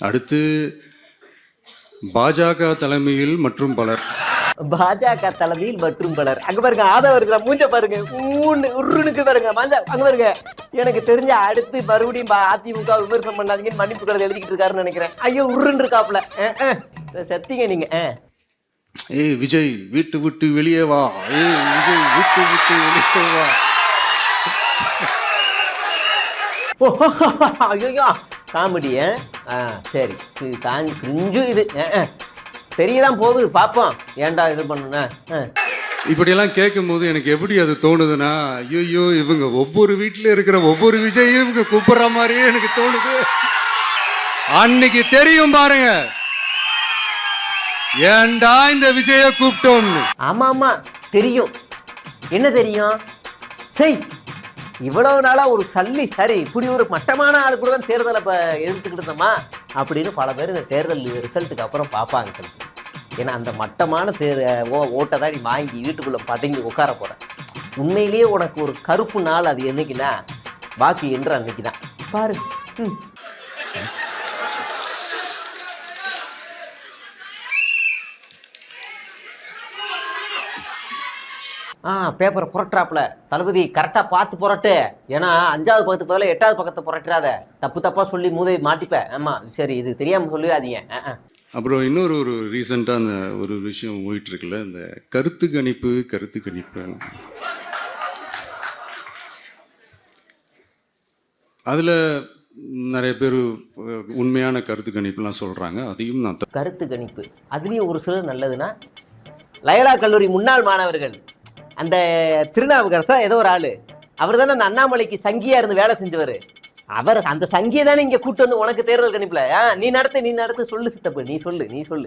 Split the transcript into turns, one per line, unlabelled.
அடுத்து பாஜக தலைமையில் மற்றும் பலர்.
பாஜக தலைமையில் மற்றும் பலர். அங்க பாருங்க ஆதவ இருக்கிற மூஞ்ச பாருங்க, உருனுக்கு பாருங்க மஞ்ச அங்க பாருங்க. எனக்கு தெரிஞ்ச அடுத்து மறுபடியும் அதிமுக விமர்சனம் பண்ணாதீங்கன்னு மன்னிப்பு கடிதம் எழுதிக்கிட்டு இருக்காருன்னு நினைக்கிறேன். ஐயோ உருன்னு இருக்காப்ல. சத்திங்க நீங்க.
ஏய் விஜய் வீட்டு விட்டு வெளியே வா, ஏய் விஜய் வீட்டு விட்டு வெளியே வா.
ஐயோ காமெடி. சரி கிரிஞ்சு இது தெரியதான் போகுது, பார்ப்போம் ஏன்டா இது பண்ணுன.
இப்படியெல்லாம் கேட்கும் போது எனக்கு எப்படி அது தோணுதுன்னா, ஐயோ இவங்க ஒவ்வொரு வீட்டில் இருக்கிற ஒவ்வொரு விஜயும் இவங்க கூப்பிடுற மாதிரியே எனக்கு தோணுது. அன்னைக்கு தெரியும் பாருங்க ஏன்டா இந்த விஜய கூப்பிட்டோம்னு.
ஆமா ஆமா தெரியும். என்ன தெரியும்? சரி இவ்வளவு நாளா ஒரு சல்லி சரி இப்படி ஒரு மட்டமான ஆளு கூட தான் தேர்தலை எதிர்த்துக்கிட்டு இருந்தோமா அப்படின்னு பல பேர் இந்த தேர்தல் ரிசல்ட்டுக்கு அப்புறம் பார்ப்பாங்க. ஏன்னா அந்த மட்டமான ஓட்டை தான் நீ வாங்கி வீட்டுக்குள்ள பதுங்கி உட்கார போற. உண்மையிலேயே உனக்கு ஒரு கருப்பு நாள் அது என்னைக்குன்னா பாக்கி என்று அன்னைக்கு தான் பாரு. பேப்பரை புரட்டுறாப்புல தளபதி கரெக்டாக பார்த்து புரட்டு. ஏன்னா 5வது பக்கத்துக்கு பதிலாக 8வது பக்கத்தை புரட்டுறாத. தப்பாக சொல்லி மூதையை மாட்டிப்பேன். ஆமாம் சரி இது தெரியாமல் சொல்லிடாதீங்க.
அப்புறம் இன்னொரு ரீசெண்டாக அந்த ஒரு விஷயம் போயிட்டு இருக்குல்ல, இந்த கருத்து கணிப்பு அதில் நிறைய பேர் உண்மையான கருத்து கணிப்புலாம் சொல்கிறாங்க. அதையும் நான்
கருத்து கணிப்பு அதுலேயும் ஒரு சிலர் நல்லதுன்னா லயோலா கல்லூரி முன்னாள் மாணவர்கள் அந்த திருநாவுக்கரசா ஏதோ ஒரு ஆளு, அவர் தானே அந்த அண்ணாமலைக்கு சங்கியா இருந்து வேலை செஞ்சவர். அவர் அந்த சங்கியை தானே இங்கே கூட்டு வந்து உனக்கு தேர்தல் கணிப்புல நீ நடத்து சொல்லு சித்தப்பு, நீ சொல்லு